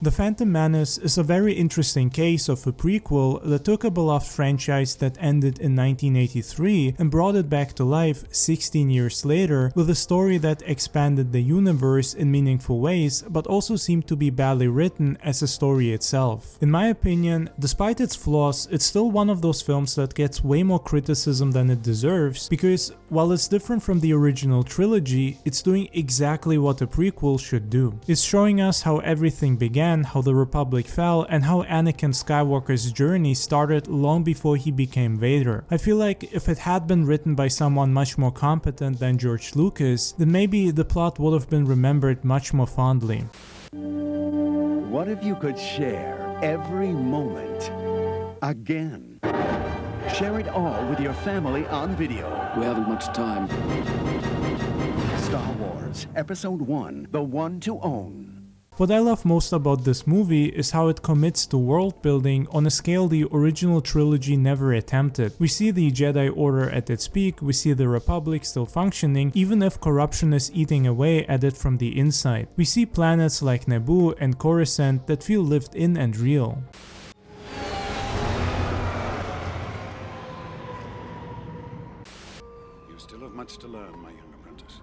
The Phantom Menace is a very interesting case of a prequel that took a beloved franchise that ended in 1983 and brought it back to life 16 years later with a story that expanded the universe in meaningful ways but also seemed to be badly written as a story itself. In my opinion, despite its flaws, it's still one of those films that gets way more criticism than it deserves because while it's different from the original trilogy, it's doing exactly what a prequel should do. It's showing us how everything began, how the Republic fell, and how Anakin Skywalker's journey started long before he became Vader. I feel like if it had been written by someone much more competent than George Lucas, then maybe the plot would have been remembered much more fondly. What if you could share every moment again? Share it all with your family on video. We haven't much time. Star Wars Episode 1, the one to own. What I love most about this movie is how it commits to world building on a scale the original trilogy never attempted. We see the Jedi Order at its peak, we see the Republic still functioning even if corruption is eating away at it from the inside. We see planets like Naboo and Coruscant that feel lived in and real. You still have much to learn, my young apprentice.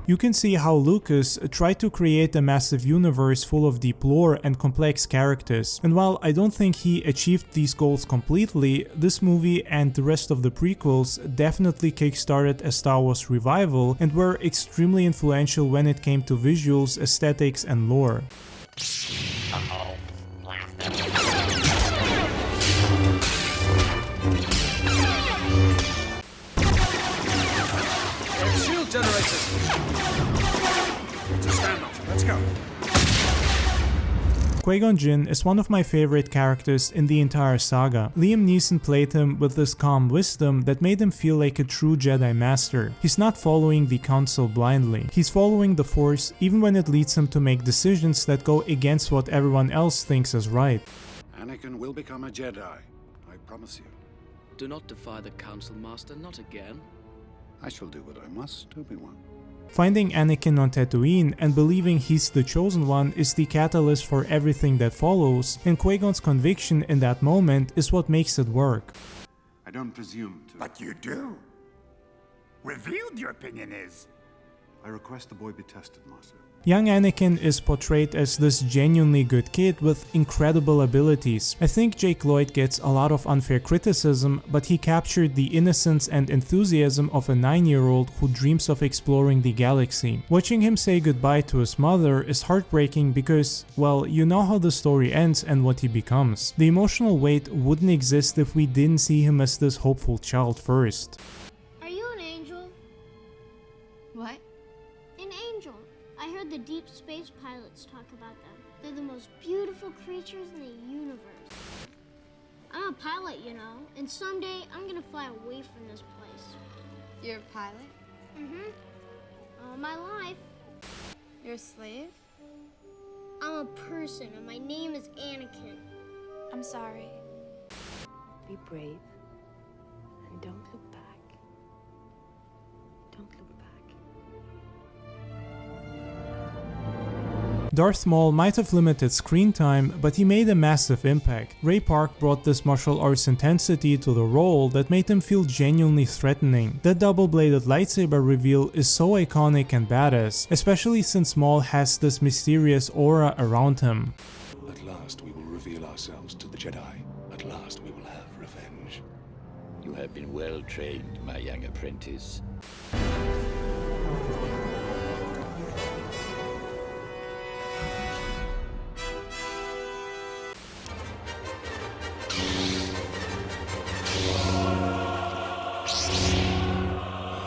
You can see how Lucas tried to create a massive universe full of deep lore and complex characters, and while I don't think he achieved these goals completely, this movie and the rest of the prequels definitely kickstarted a Star Wars revival and were extremely influential when it came to visuals, aesthetics, and lore. Shield generators! It's a standoff. Let's go. Qui-Gon Jinn is one of my favorite characters in the entire saga. Liam Neeson played him with this calm wisdom that made him feel like a true Jedi Master. He's not following the Council blindly. He's following the Force even when it leads him to make decisions that go against what everyone else thinks is right. Anakin will become a Jedi. I promise you. Do not defy the Council, Master, not again. I shall do what I must, Obi-Wan. Finding Anakin on Tatooine and believing he's the chosen one is the catalyst for everything that follows, and Qui-Gon's conviction in that moment is what makes it work. I don't presume to... But you do. Revealed your opinion is. I request the boy be tested, Master. Young Anakin is portrayed as this genuinely good kid with incredible abilities. I think Jake Lloyd gets a lot of unfair criticism, but he captured the innocence and enthusiasm of a 9-year-old who dreams of exploring the galaxy. Watching him say goodbye to his mother is heartbreaking because, well, you know how the story ends and what he becomes. The emotional weight wouldn't exist if we didn't see him as this hopeful child first. Are you an angel? What? An angel. I heard the deep space pilots talk about them. They're the most beautiful creatures in the universe. I'm a pilot, you know, and someday I'm gonna fly away from this place. You're a pilot? Mm-hmm. All my life. You're a slave? I'm a person, and my name is Anakin. I'm sorry. Be brave and don't look back. Don't look back. Darth Maul might have limited screen time, but he made a massive impact. Ray Park brought this martial arts intensity to the role that made him feel genuinely threatening. That double-bladed lightsaber reveal is so iconic and badass, especially since Maul has this mysterious aura around him. At last we will reveal ourselves to the Jedi. At last we will have revenge. You have been well trained, my young apprentice.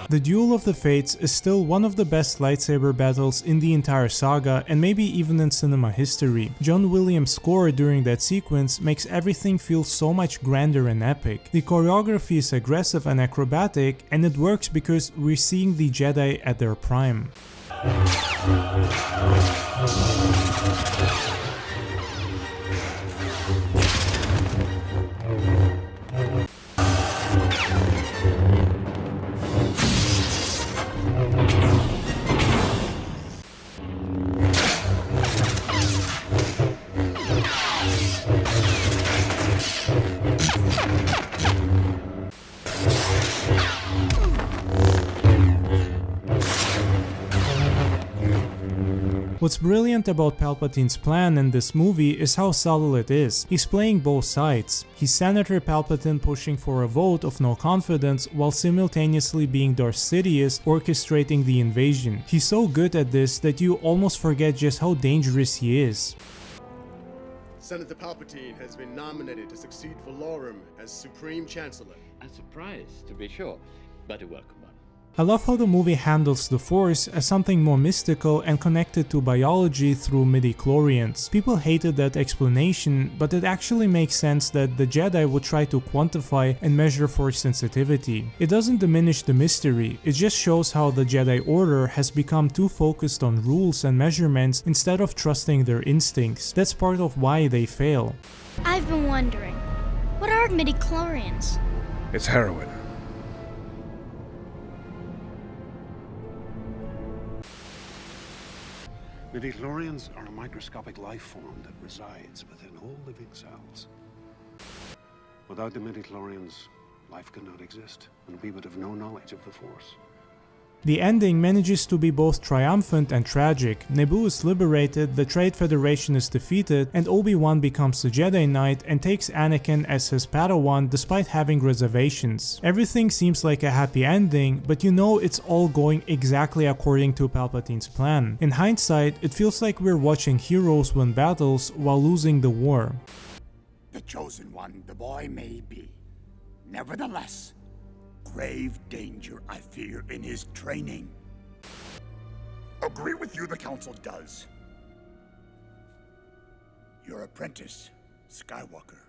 The Duel of the Fates is still one of the best lightsaber battles in the entire saga and maybe even in cinema history. John Williams' score during that sequence makes everything feel so much grander and epic. The choreography is aggressive and acrobatic, and it works because we're seeing the Jedi at their prime. What's brilliant about Palpatine's plan in this movie is how subtle it is. He's playing both sides. He's Senator Palpatine pushing for a vote of no confidence while simultaneously being Darth Sidious orchestrating the invasion. He's so good at this that you almost forget just how dangerous he is. Senator Palpatine has been nominated to succeed Valorum as Supreme Chancellor. A surprise, to be sure, but a welcome one. I love how the movie handles the Force as something more mystical and connected to biology through midi-chlorians. People hated that explanation, but it actually makes sense that the Jedi would try to quantify and measure Force sensitivity. It doesn't diminish the mystery, it just shows how the Jedi Order has become too focused on rules and measurements instead of trusting their instincts. That's part of why they fail. I've been wondering, what are midi-chlorians? It's heroin. Midi-chlorians are a microscopic life form that resides within all living cells. Without the midi-chlorians, life could not exist, and we would have no knowledge of the Force. The ending manages to be both triumphant and tragic. Naboo is liberated, the Trade Federation is defeated, and Obi-Wan becomes a Jedi Knight and takes Anakin as his Padawan despite having reservations. Everything seems like a happy ending, but you know it's all going exactly according to Palpatine's plan. In hindsight, it feels like we're watching heroes win battles while losing the war. The chosen one the boy may be. Nevertheless, grave danger I fear in his training. Agree with you, the Council does. Your apprentice, Skywalker.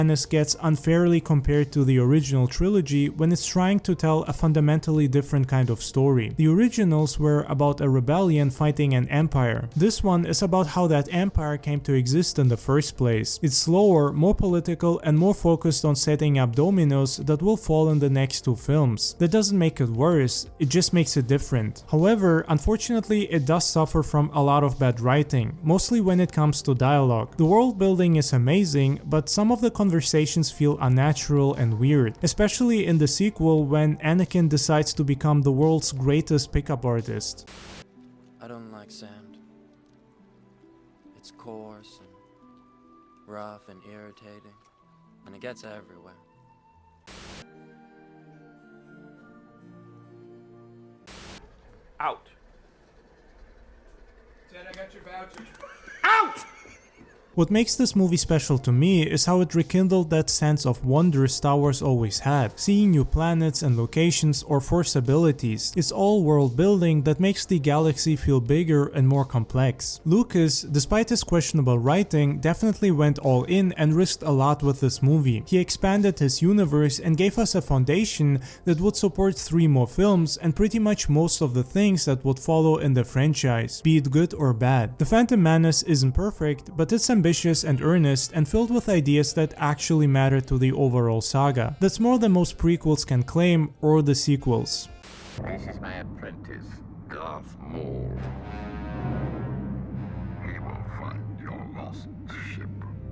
Menace gets unfairly compared to the original trilogy when it's trying to tell a fundamentally different kind of story. The originals were about a rebellion fighting an empire. This one is about how that empire came to exist in the first place. It's slower, more political, and more focused on setting up dominoes that will fall in the next two films. That doesn't make it worse, it just makes it different. However, unfortunately, it does suffer from a lot of bad writing, mostly when it comes to dialogue. The world building is amazing, but some of the conversations feel unnatural and weird, especially in the sequel when Anakin decides to become the world's greatest pickup artist. I don't like sand. It's coarse and rough and irritating, and it gets everywhere. Out. Dad, I got your voucher. Out! What makes this movie special to me is how it rekindled that sense of wonder Star Wars always had, seeing new planets and locations or Force abilities. It's all world building that makes the galaxy feel bigger and more complex. Lucas, despite his questionable writing, definitely went all in and risked a lot with this movie. He expanded his universe and gave us a foundation that would support 3 more films and pretty much most of the things that would follow in the franchise, be it good or bad. The Phantom Menace isn't perfect, but it's ambitious and earnest and filled with ideas that actually matter to the overall saga. That's more than most prequels can claim, or the sequels. This is my apprentice, Darth Maul.